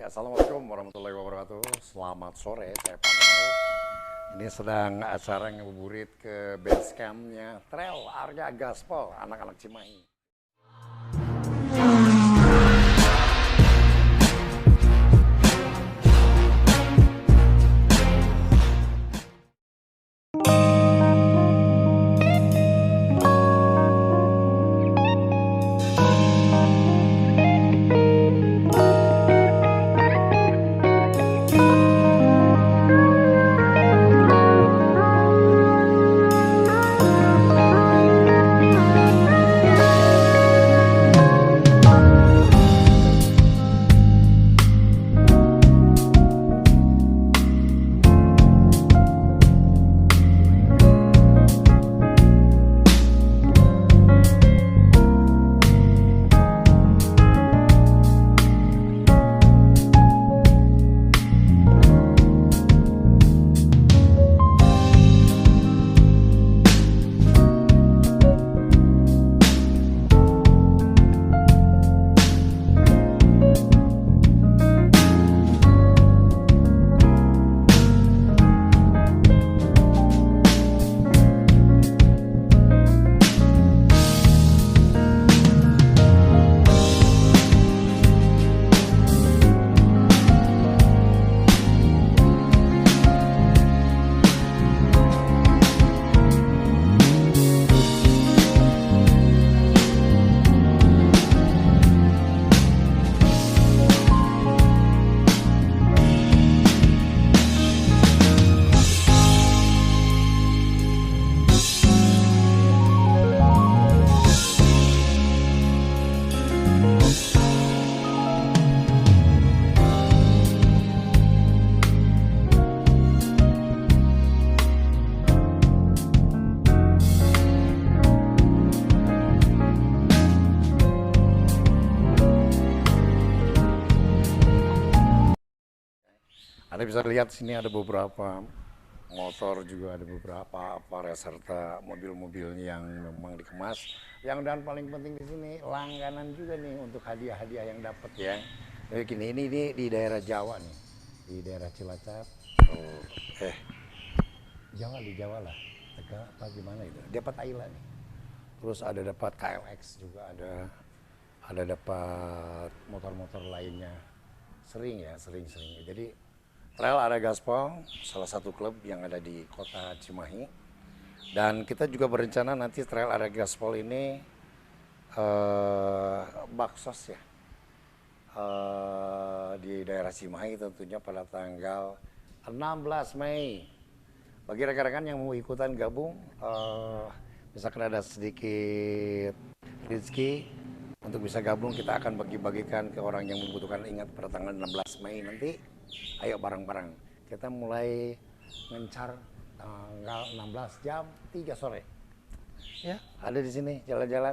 Assalamualaikum warahmatullahi wabarakatuh. Selamat sore, saya Pamel. Ini sedang acara ngabuburit ke base campnya Trail Arya Gaspol, anak-anak Cimahi. Anda bisa lihat sini ada beberapa motor, juga ada beberapa Vario serta mobil-mobil yang memang dikemas. Yang dan paling penting di sini langganan juga nih untuk hadiah-hadiah yang dapat ya. Jadi gini, ini di daerah Jawa nih, di daerah Cilacap. Jawa di Jawa lah, Tegal apa gimana itu? Dapat Ayla nih. Terus ada dapat KLX juga ada dapat motor-motor lainnya. Sering. Jadi Trail Arya Gaspol, salah satu klub yang ada di kota Cimahi. Dan kita juga berencana nanti Trail Arya Gaspol ini baksos ya. Di daerah Cimahi tentunya pada tanggal 16 Mei. Bagi rekan-rekan yang mau ikutan gabung, misalkan ada sedikit rezeki untuk bisa gabung, kita akan bagi-bagikan ke orang yang membutuhkan. Ingat pada tanggal 16 Mei nanti. Ayo bareng-bareng, kita mulai ngencar tanggal 16 jam 3 sore. Ya, ada di sini jalan-jalan.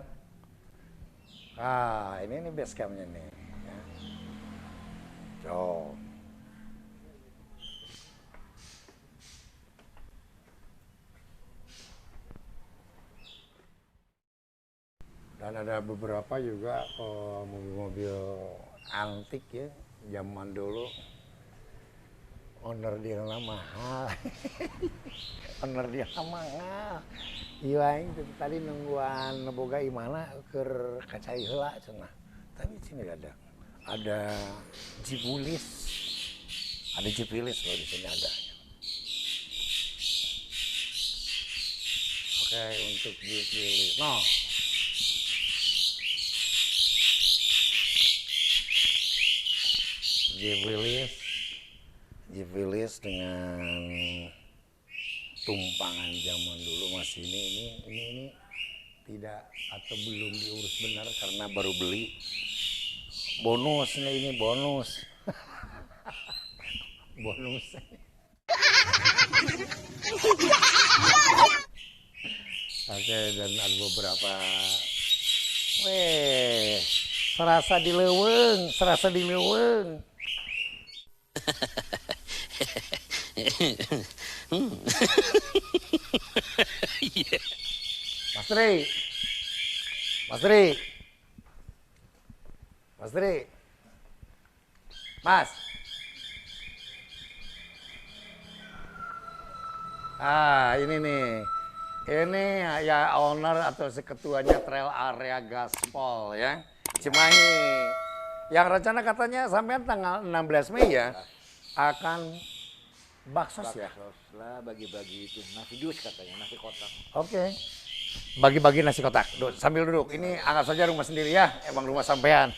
Ini base campnya nih. Ya. Dan ada beberapa juga mobil-mobil antik ya, zaman dulu. Owner dia mahal. Owner dia mahal. Iya, tadi nungguan boga imana keur kacai heula cenah. Tapi sini ada. Ada Jibulis. Ada Jibulis loh di sini ada. Oke, untuk Jibulis. No. Jibulis dengan tumpangan zaman dulu masih ini tidak atau belum diurus benar karena baru beli. Bonus nih, ini bonus. Bonus. Oke, dan ada beberapa. Serasa dileuweung. Mas Tri, Mas. Ini nih. Ini ya owner atau ketuanya Trail Area Gaspol ya. Cimahi. Yang rencana katanya sampai tanggal 16 Mei ya akan baksos ya. Baksos lah, bagi-bagi itu nasi dus katanya, nasi kotak. Oke. Bagi-bagi nasi kotak. Sambil duduk. Ini anggap saja rumah sendiri ya. Emang rumah sampean.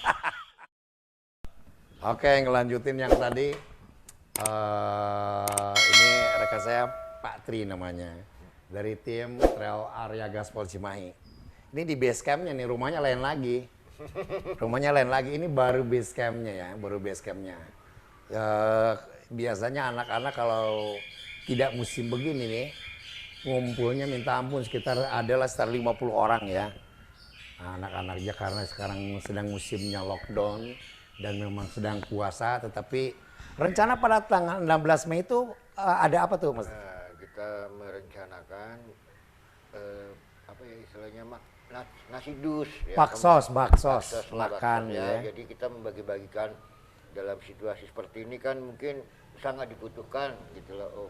Oke, ngelanjutin yang tadi. Ini rekan saya Pak Tri namanya. Dari tim Trail Area Gaspol Cimahi. Ini di base campnya nih, rumahnya lain lagi. Rumahnya lain lagi, ini baru base campnya ya, baru base campnya. Biasanya anak-anak kalau tidak musim begini nih, ngumpulnya minta ampun sekitar 50 orang ya. Anak-anaknya karena sekarang sedang musimnya lockdown dan memang sedang puasa, tetapi rencana pada tanggal 16 Mei itu ada apa tuh Mas? Kita merencanakan apa ya istilahnya nasi dus ya, baksos makan ya. ya. Jadi kita membagi-bagikan dalam situasi seperti ini kan mungkin sangat dibutuhkan gitu loh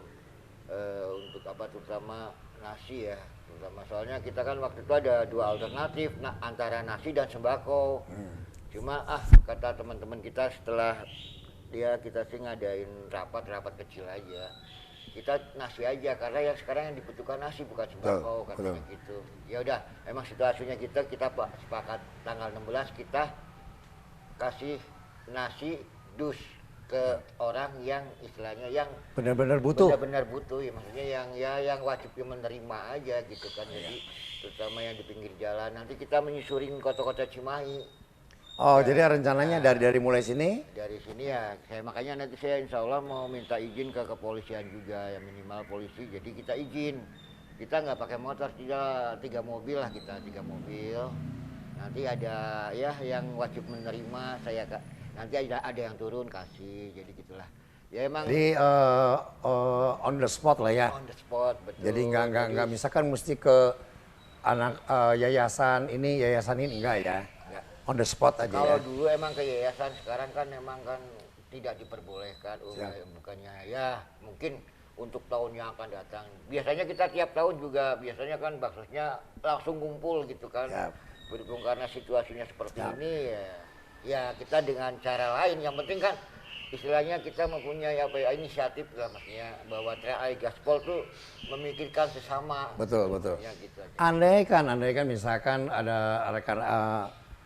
untuk apa terutama nasi ya, terutama soalnya kita kan waktu itu ada dua alternatif antara nasi dan sembako. Cuma kata teman-teman kita setelah kita sih ngadain rapat kecil aja, kita nasi aja karena yang sekarang yang dibutuhkan nasi bukan sembako katanya gitu. Ya udah, emang situasinya kita sepakat tanggal 16 kita kasih nasi dus ke orang yang istilahnya yang Benar-benar butuh ya, maksudnya yang wajib menerima aja gitu kan. Jadi terutama yang di pinggir jalan, nanti kita menyusurin kota-kota Cimahi. Jadi rencananya dari mulai sini? Dari sini ya, makanya nanti saya insya Allah mau minta izin ke kepolisian juga, ya minimal polisi. Jadi kita izin, kita nggak pakai motor, tiga mobil lah kita, 3 mobil. Nanti ada ya yang wajib menerima, nanti ada yang turun kasih, jadi gitulah. Ya emang. Jadi on the spot lah ya. On the spot, betul. Jadi nggak misalkan mesti ke anak yayasan ini enggak ya. On the spot aja. Kalau ya. dulu emang ke yayasan, sekarang kan emang kan tidak diperbolehkan. Bukannya ya mungkin untuk tahun yang akan datang. Biasanya kita tiap tahun juga biasanya kan baksosnya langsung kumpul gitu kan. Berhubung karena situasinya seperti ini ya kita dengan cara lain. Yang penting kan istilahnya kita mempunyai inisiatif lah, maksudnya bahwa Trail Area Gaspol tuh memikirkan sesama. Betul. Ya, gitu aja. Andai kan misalkan ada rekan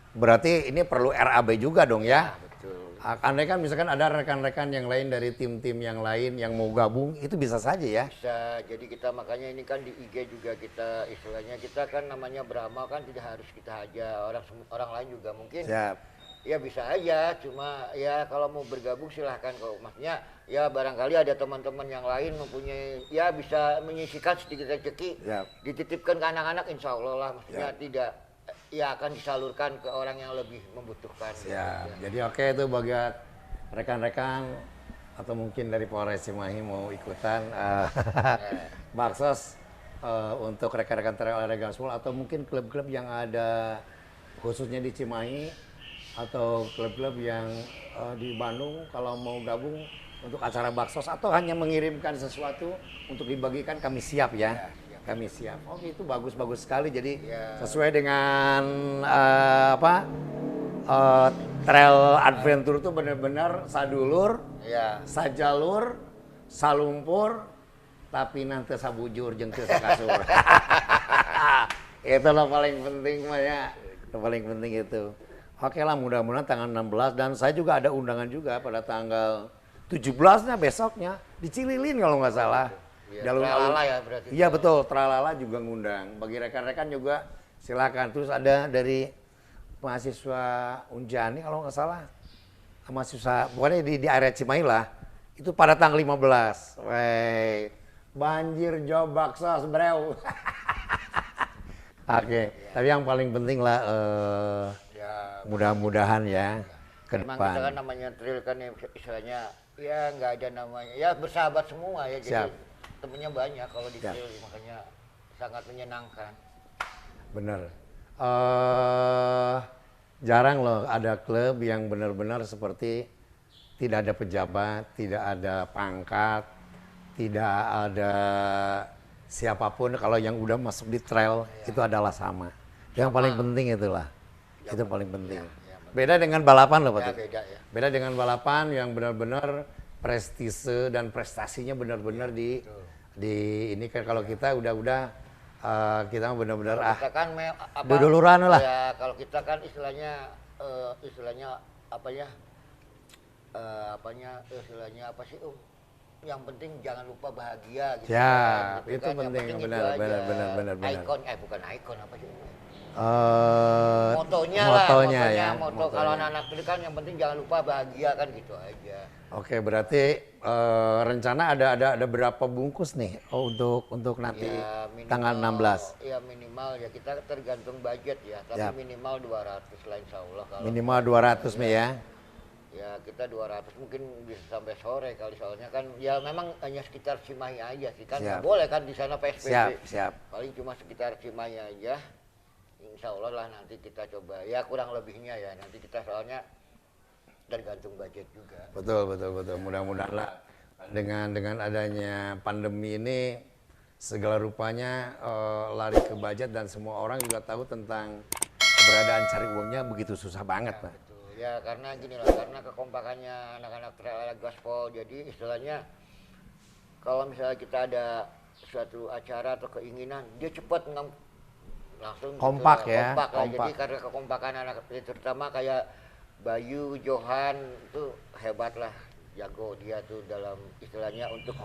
berarti ini perlu RAB juga dong ya. Betul. Andai kan misalkan ada rekan-rekan yang lain dari tim-tim yang lain yang mau gabung, itu bisa saja ya. Bisa, jadi kita makanya ini kan di IG juga kita istilahnya kita kan namanya beramal kan tidak harus kita aja, orang lain juga mungkin. Siap. Ya bisa aja, cuma ya kalau mau bergabung silahkan kok. Maksudnya ya barangkali ada teman-teman yang lain mempunyai ya bisa menyisikan sedikit rezeki, dititipkan ke anak-anak insya Allah lah, maksudnya tidak ya akan disalurkan ke orang yang lebih membutuhkan. Ya, jadi oke itu bagi rekan-rekan atau mungkin dari Polres Cimahi mau ikutan baksos untuk rekan-rekan Trail Area Gaspol atau mungkin klub-klub yang ada khususnya di Cimahi atau klub-klub yang di Bandung kalau mau gabung untuk acara baksos atau hanya mengirimkan sesuatu untuk dibagikan, kami siap ya. Kami siap. Oke, itu bagus sekali. Jadi sesuai dengan trail adventure itu benar-benar sadulur, sajalur, salumpur, tapi nanti sabujur jeung teu sakasur. Itu yang paling penting mah ya. Yang paling penting itu. Oke lah, mudah-mudahan tanggal 16 dan saya juga ada undangan juga pada tanggal 17-nya besoknya di Cililin kalau nggak salah. Tralala ya berarti. Iya betul, Tralala juga ngundang. Bagi rekan-rekan juga silakan. Terus ada dari mahasiswa Unjani kalau nggak salah, mahasiswa pokoknya di area Cimahi lah. Itu pada tanggal 15. Wey, banjir job baksos brew. Oke, tapi yang paling penting lah mudah-mudahan ya ke depan. depan. Kita kan namanya trail kan istilahnya ya nggak ada namanya ya bersahabat semua ya. Jadi temennya banyak kalau di trail, makanya sangat menyenangkan. Bener. Jarang loh ada klub yang benar-benar seperti tidak ada pejabat, tidak ada pangkat, tidak ada siapapun. Kalau yang udah masuk di trail itu adalah sama. Yang paling penting itulah, itu paling penting. Beda dengan balapan loh, Pak. Ya, beda ya. Beda dengan balapan yang benar-benar prestise dan prestasinya benar-benar di ini kan. Kalau kita udah kita benar-benar Kita kan duluran lah. Ya, kalau kita kan istilahnya apa ya? Istilahnya apa sih, Yang penting jangan lupa bahagia gitu. Ya, kan, gitu itu kan. Yang penting, penting benar, itu aja. benar. Ikon, bukan ikon, apa sih? Motonya Moto kalau anak-anak itu kan yang penting jangan lupa bahagia kan gitu aja. Oke, berarti rencana ada berapa bungkus nih untuk nanti Ya, minimal, tanggal 16? Ya minimal ya kita tergantung budget ya, tapi minimal 200 lah insya Allah. Kalau Minimal 200 nih ya. Ya kita 200 mungkin bisa sampai sore kali, soalnya kan ya memang hanya sekitar Cimahi aja sih kan, nggak boleh kan di sana PSBB. Siap. Paling cuma sekitar Cimahi aja. Insya Allah lah nanti kita coba ya, kurang lebihnya ya nanti kita, soalnya tergantung budget juga. Betul. Mudah-mudahan lah dengan adanya pandemi ini segala rupanya lari ke budget dan semua orang juga tahu tentang keberadaan cari uangnya begitu susah banget, Pak. Betul. Ya karena gini lah, karena kekompakannya anak-anak trail gaspol, jadi istilahnya kalau misalnya kita ada suatu acara atau keinginan, dia cepat langsung kompak gitu, ya. kompak lah. Jadi karena kekompakan anak terutama kayak Bayu, Johan itu hebat lah, jago dia tuh dalam istilahnya untuk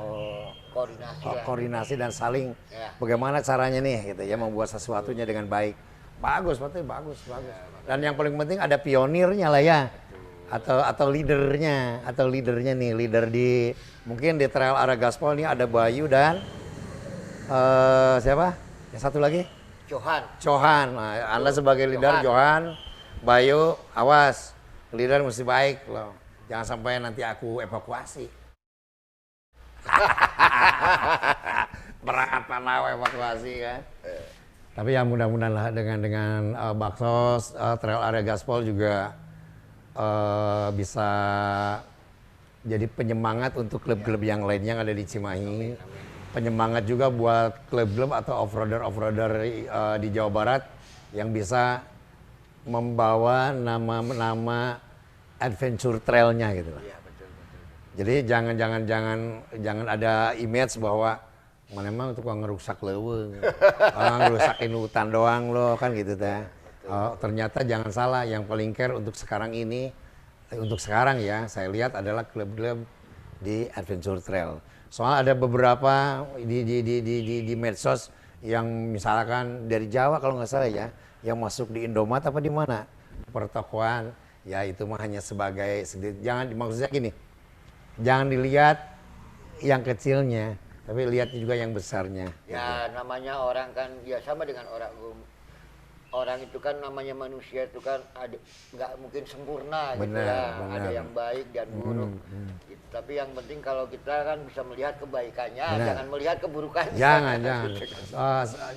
koordinasi lah. Koordinasi dan saling bagaimana caranya nih gitu ya, membuat sesuatunya dengan baik. Bagus. Dan yang paling penting ada pionirnya lah ya. Atau leadernya nih, leader di mungkin di trail area gaspol ini ada Bayu dan siapa? Yang satu lagi? Johan. Nah, Anda sebagai leader Johan, Bayu, awas. Leader mesti baik loh. Jangan sampai nanti aku evakuasi. Berat panah evakuasi kan. Tapi ya mudah-mudahan lah dengan Baksos, trail area gaspol juga bisa jadi penyemangat untuk klub-klub yang lainnya yang ada di Cimahi. Penyemangat juga buat klub-klub atau off-roader di Jawa Barat yang bisa membawa nama adventure trailnya gitu. Iya, betul. Jadi jangan ada image bahwa mana emang tukang ngerusak leuweung, ngerusakin hutan doang lo kan gitu teh. Ternyata jangan salah, yang paling care untuk sekarang ini, untuk sekarang ya saya lihat adalah klub-klub di adventure trail. Soal ada beberapa di medsos yang misalkan dari Jawa kalau nggak salah ya, yang masuk di Indomaret apa di mana pertokoan, ya itu mah hanya sebagai jangan, maksudnya gini, jangan dilihat yang kecilnya, tapi lihat juga yang besarnya. Ya gitu. Namanya orang kan ya sama dengan orang itu kan, namanya manusia itu kan nggak mungkin sempurna gitu ya. Ada yang baik dan buruk. Gitu. Tapi yang penting kalau kita kan bisa melihat kebaikannya, jangan melihat keburukannya.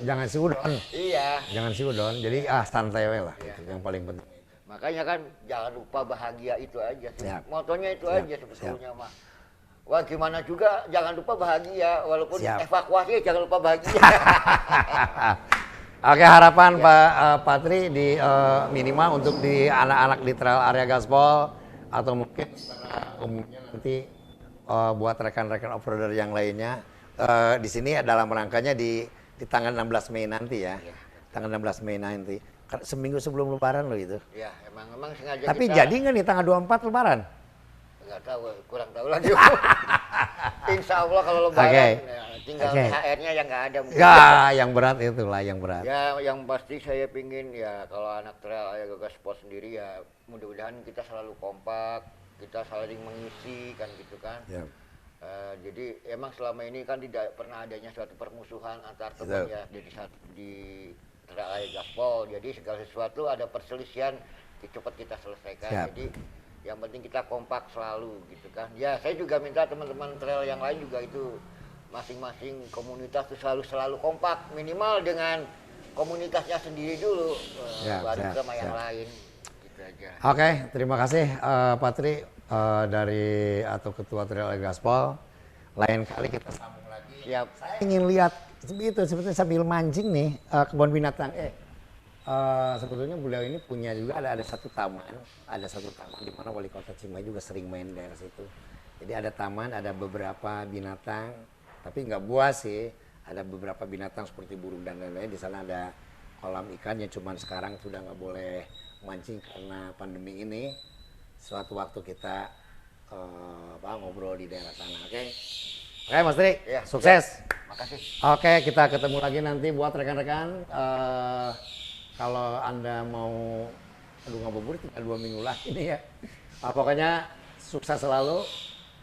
Jangan siudon. Iya. Jangan siudon. Jadi santai we lah. Gitu, yang paling penting. Makanya kan jangan lupa bahagia itu aja sih. Motonya itu aja sebetulnya mah. Wah gimana juga jangan lupa bahagia, walaupun evakuasi jangan lupa bahagia. Oke, harapan Pak Patri di minimal untuk di anak-anak di trail area gaspol atau mungkin umumnya nanti buat rekan-rekan off-roader yang lainnya di sini dalam rangkanya di tanggal 16 Mei nanti ya. Tanggal 16 Mei nanti. Seminggu sebelum Lebaran loh itu. Ya, emang sengaja. Tapi jadi nggak nih tanggal 24 Lebaran? Nggak tahu, kurang tahu lagi. Insya Allah kalau Lebaran ya, tinggal THR-nya yang nggak ada. Ya, yang berat itulah yang berat. Ya, yang pasti saya pingin ya kalau anak trail area gaspol sendiri ya mudah-mudahan kita selalu kompak, kita saling mengisi kan gitu kan. Ya. Jadi emang selama ini kan tidak pernah adanya suatu permusuhan antar teman ya di trail area gaspol. Jadi segala sesuatu ada perselisihan cepat kita selesaikan. Siap. Jadi yang penting kita kompak selalu gitu kan. Ya saya juga minta teman-teman trail yang lain juga itu masing-masing komunitas itu selalu kompak, minimal dengan komunitasnya sendiri dulu, baru sama yang lain gitu aja. Oke, terima kasih Patri dari atau Ketua Trial Gaspol. Lain kali kita sambung lagi. Siap. Saya ingin lihat itu sebetulnya sambil mancing nih kebun binatang. Sebetulnya beliau ini punya juga ada satu taman di mana wali kota Cimahi juga sering main daerah situ. Jadi ada taman, ada beberapa binatang, tapi nggak buas sih. Ada beberapa binatang seperti burung dan lain-lain. Di sana ada kolam ikan yang cuman sekarang sudah nggak boleh mancing karena pandemi ini. Suatu waktu kita ngobrol di daerah sana, oke? Oke, Mas Tri, Ya, sukses. Makasih. Oke, kita ketemu lagi nanti buat rekan-rekan. Kalau Anda mau ngabuburit tinggal 2 minggu lagi nih ya. Pokoknya sukses selalu.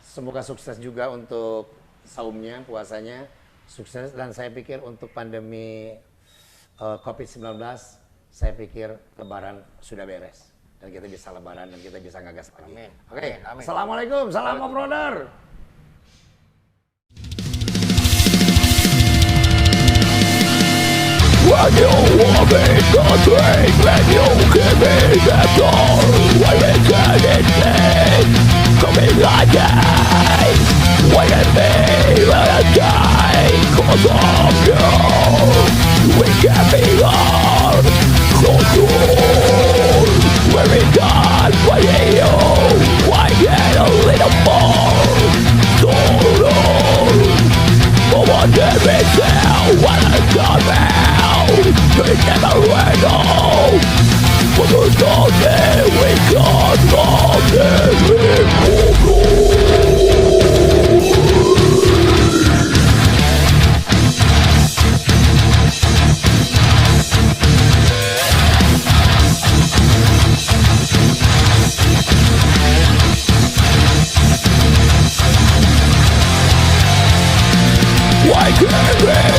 Semoga sukses juga untuk saumnya, puasanya. Sukses, dan saya pikir untuk pandemi COVID-19, saya pikir lebaran sudah beres. Dan kita bisa lebaran dan kita bisa ngagas lagi. Amin. Oke, Amin. Assalamualaikum, salam brother. When you want me to drink, when you give me the door, when you get it in, coming like that, when you feel I die, cause of you, we can be hard, so good, when we die for you, I get a little more, so long, but what did we tell when I come out? We never went home. For the day we got nothing. Why can't we